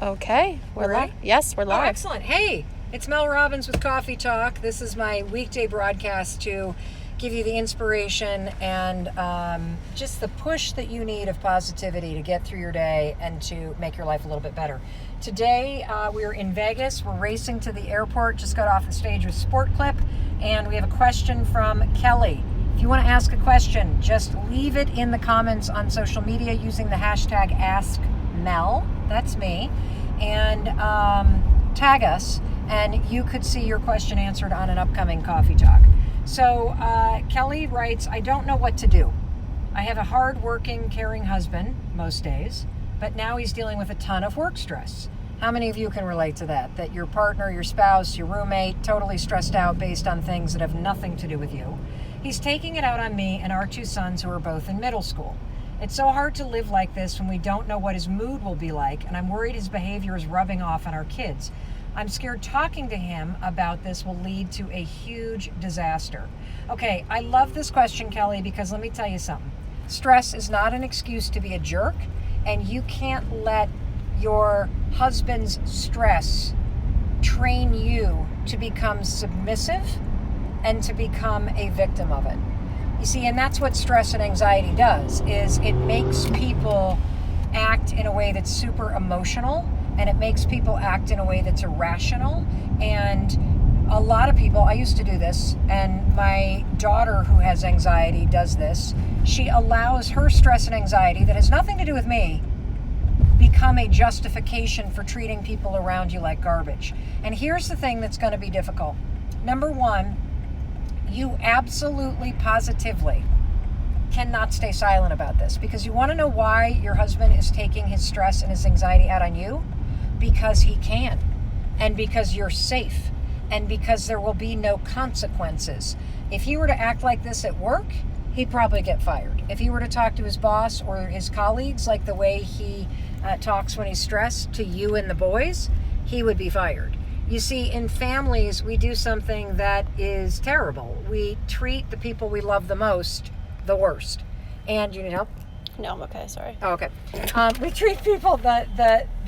Okay, we're We're live. ready? Yes, we're Oh, live. excellent. Hey, it's Mel Robbins with Coffee Talk. This is my weekday broadcast to give you the inspiration and just the push that you need of positivity to get through your day and to make your life a little bit better. Today, we're in Vegas. We're racing to the airport. Just got off the stage with Sport Clip, and we have a question from Kelly. If you want to ask a question, just leave it in the comments on social media using the hashtag AskMel. That's me. And tag us, and you could see your question answered on an upcoming Coffee Talk. So Kelly writes, I don't know what to do. I have a hard-working, caring husband most days, but now he's dealing with a ton of work stress. How many of you can relate to that? That your partner, your spouse, your roommate, totally stressed out based on things that have nothing to do with you. He's taking it out on me and our two sons who are both in middle school. It's so hard to live like this when we don't know what his mood will be like, and I'm worried his behavior is rubbing off on our kids. I'm scared talking to him about this will lead to a huge disaster. Okay, I love this question, Kelly, because let me tell you something. Stress is not an excuse to be a jerk, and you can't let your husband's stress train you to become submissive and to become a victim of it. You see, and that's what stress and anxiety does, is it makes people act in a way that's super emotional, and it makes people act in a way that's irrational. And a lot of people, I used to do this, and my daughter who has anxiety does this. She allows her stress and anxiety that has nothing to do with me become a justification for treating people around you like garbage. And here's the thing that's going to be difficult. Number one, you absolutely, positively cannot stay silent about this, because you want to know why your husband is taking his stress and his anxiety out on you? Because he can, and because you're safe, and because there will be no consequences. If he were to act like this at work, he'd probably get fired. If he were to talk to his boss or his colleagues like the way he talks when he's stressed to you and the boys, he would be fired. You see, in families, we do something that is terrible. We treat the people we love the most the worst. And you need help? No, I'm okay. Sorry. Oh, okay. We treat people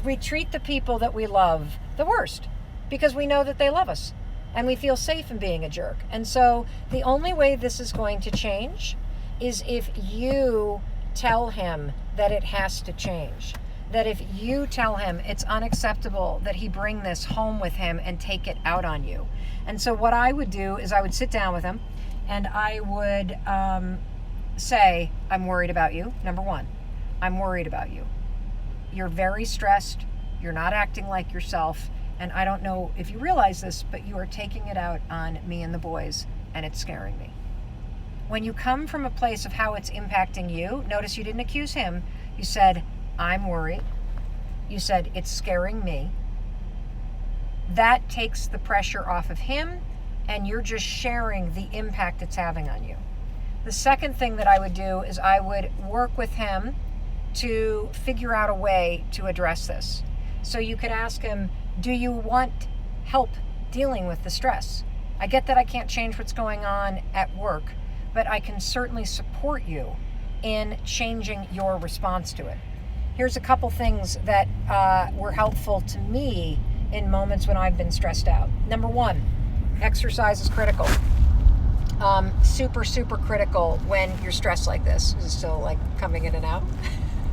we treat the people that we love the worst because we know that they love us, and we feel safe in being a jerk. And so the only way this is going to change is if you tell him that it has to change. That if you tell him it's unacceptable that he bring this home with him and take it out on you. And so what I would do is I would sit down with him and I would say, I'm worried about you. Number one, I'm worried about you. You're very stressed. You're not acting like yourself. And I don't know if you realize this, but you are taking it out on me and the boys, and it's scaring me. When you come from a place of how it's impacting you, notice you didn't accuse him. You said, I'm worried. You said, it's scaring me. That takes the pressure off of him, and you're just sharing the impact it's having on you. The second thing that I would do is I would work with him to figure out a way to address this. So you could ask him, do you want help dealing with the stress? I get that I can't change what's going on at work, but I can certainly support you in changing your response to it. Here's a couple things that were helpful to me in moments when I've been stressed out. Number one, exercise is critical. Super, super critical when you're stressed like this. Is it still like coming in and out?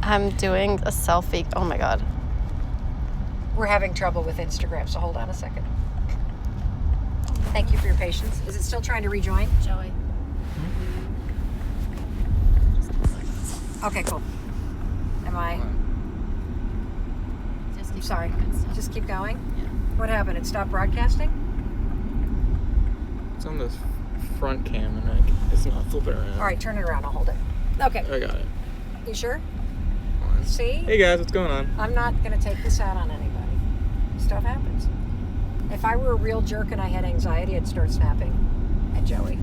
I'm doing a selfie. Oh my God. We're having trouble with Instagram, so hold on a second. Thank you for your patience. Is it still trying to rejoin? Joey. Okay, cool. Am I? I'm sorry. Just keep going? Yeah. What happened? It stopped broadcasting? It's on the front cam and it's not flipping around. All right, turn it around. I'll hold it. Okay. I got it. You sure? Fine. See? Hey guys, what's going on? I'm not going to take this out on anybody. Stuff happens. If I were a real jerk and I had anxiety, I'd start snapping at Joey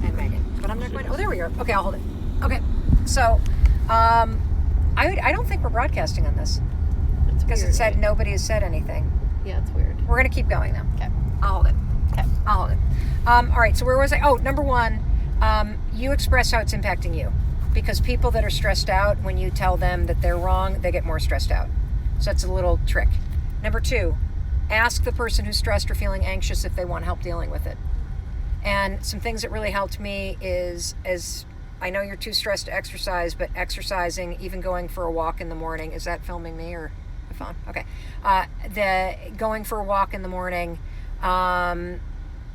and Megan. But I'm not going to. Oh, there we go. Okay, I'll hold it. Okay. So, I don't think we're broadcasting on this. Because it said nobody has said anything. Yeah, it's weird. We're going to keep going now. Okay. I'll hold it. Okay. I'll hold it. All right, so where was I? Oh, number one, you express how it's impacting you. Because people that are stressed out, when you tell them that they're wrong, they get more stressed out. So that's a little trick. Number 2, ask the person who's stressed or feeling anxious if they want help dealing with it. And some things that really helped me is, as I know you're too stressed to exercise, but exercising, even going for a walk in the morning. Is that filming me or the phone? Okay. The going for a walk in the morning,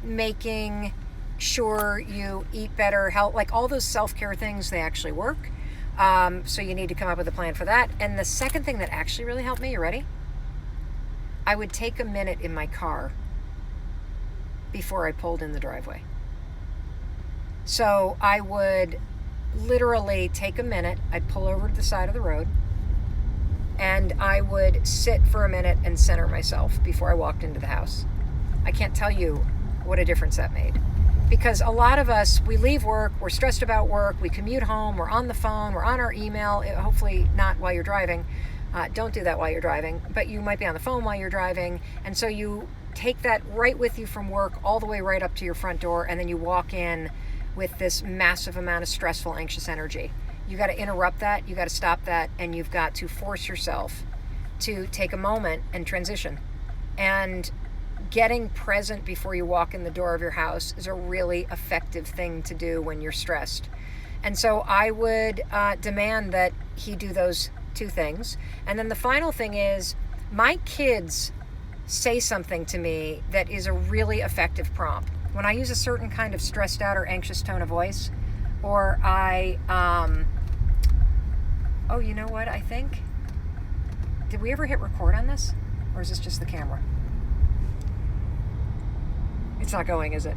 making sure you eat better, health, like all those self-care things, they actually work. So you need to come up with a plan for that. And the second thing that actually really helped me, you ready? I would take a minute in my car before I pulled in the driveway. So I would literally take a minute, I'd pull over to the side of the road, and I would sit for a minute and center myself before I walked into the house. I can't tell you what a difference that made. Because a lot of us, we leave work, we're stressed about work, we commute home, we're on the phone, we're on our email, hopefully not while you're driving. Don't do that while you're driving, but you might be on the phone while you're driving. And so you take that right with you from work all the way right up to your front door, and then you walk in with this massive amount of stressful, anxious energy. You got to interrupt that, you got to stop that, and you've got to force yourself to take a moment and transition. And getting present before you walk in the door of your house is a really effective thing to do when you're stressed. And so I would demand that he do those 2 things. And then the final thing is, my kids say something to me that is a really effective prompt. When I use a certain kind of stressed out or anxious tone of voice, or I, oh, you know what, I think, did we ever hit record on this? Or is this just the camera? It's not going, is it?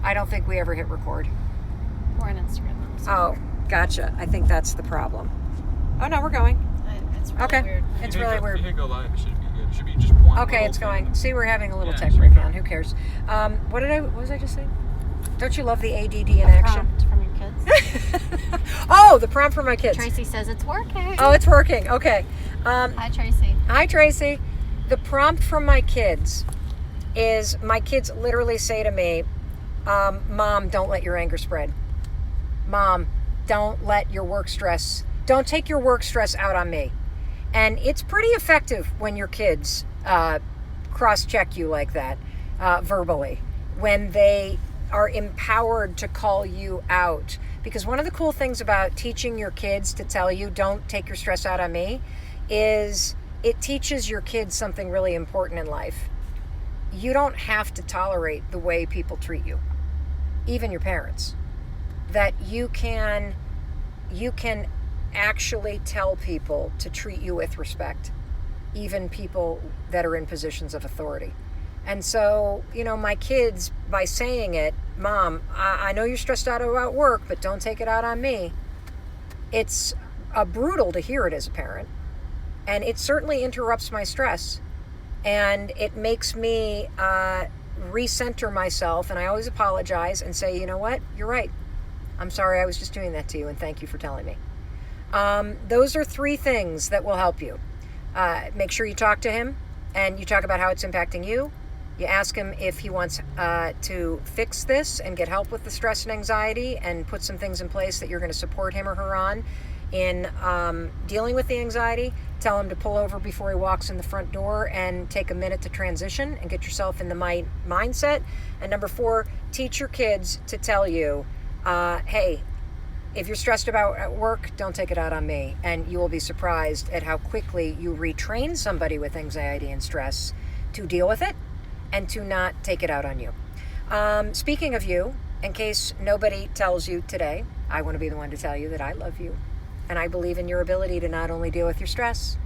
I don't think we ever hit record. We're on Instagram. Oh, gotcha. I think that's the problem. Oh, no, we're going. It's really Okay. weird. It's really weird. If you hit go live, it should be good. It should be just one. Okay, little it's thing. going. See, we're having a little Yeah, tech it should be breakdown. fine. Who cares? What was I just saying? Don't you love the ADD in action? Prompt from your kids. Oh, the prompt for my kids. Tracy says it's working. Oh, it's working. Okay. Hi, Tracy. Hi, Tracy. The prompt from my kids is, my kids literally say to me, Mom, don't let your anger spread. Mom, don't let your work stress, don't take your work stress out on me. And it's pretty effective when your kids cross-check you like that verbally, when they are empowered to call you out. Because one of the cool things about teaching your kids to tell you, don't take your stress out on me, is it teaches your kids something really important in life. You don't have to tolerate the way people treat you, even your parents. That you can actually tell people to treat you with respect, even people that are in positions of authority. And so, my kids, by saying it, Mom, I know you're stressed out about work, but don't take it out on me. It's brutal to hear it as a parent. And it certainly interrupts my stress. And it makes me recenter myself. And I always apologize and say, you know what? You're right. I'm sorry I was just doing that to you, and thank you for telling me. Those are 3 things that will help you. Make sure you talk to him, and you talk about how it's impacting you. You ask him if he wants to fix this and get help with the stress and anxiety, and put some things in place that you're going to support him or her on in dealing with the anxiety. Tell him to pull over before he walks in the front door and take a minute to transition and get yourself in the mindset. And number 4, teach your kids to tell you, hey, if you're stressed about work, don't take it out on me. And you will be surprised at how quickly you retrain somebody with anxiety and stress to deal with it and to not take it out on you. Speaking of you, in case nobody tells you today, I want to be the one to tell you that I love you. And I believe in your ability to not only deal with your stress,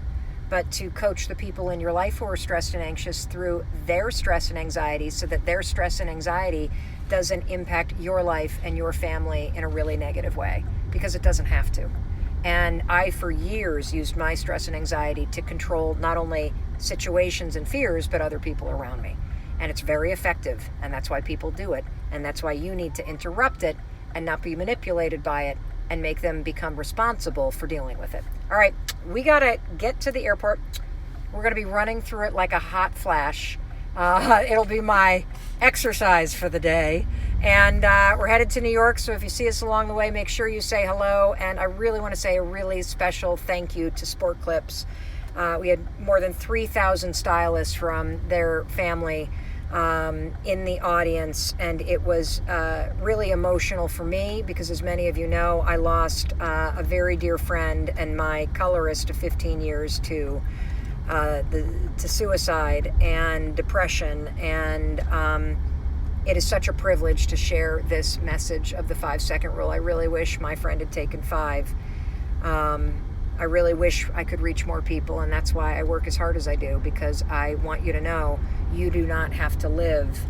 but to coach the people in your life who are stressed and anxious through their stress and anxiety, so that their stress and anxiety doesn't impact your life and your family in a really negative way, because it doesn't have to. And I, for years, used my stress and anxiety to control not only situations and fears, but other people around me. And it's very effective, and that's why people do it. And that's why you need to interrupt it and not be manipulated by it, and make them become responsible for dealing with it. All right, we gotta get to the airport. We're gonna be running through it like a hot flash. It'll be my exercise for the day. And we're headed to New York, so if you see us along the way, make sure you say hello. And I really want to say a really special thank you to Sport Clips. We had more than 3,000 stylists from their family in the audience, and it was really emotional for me because, as many of you know, I lost a very dear friend and my colorist of 15 years to suicide and depression, and it is such a privilege to share this message of the 5-second rule. I really wish my friend had taken 5. I really wish I could reach more people, and that's why I work as hard as I do, because I want you to know you do not have to live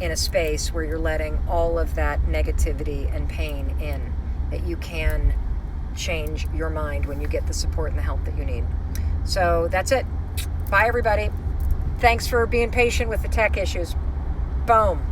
in a space where you're letting all of that negativity and pain in, that you can change your mind when you get the support and the help that you need. So that's it. Bye, everybody. Thanks for being patient with the tech issues. Boom.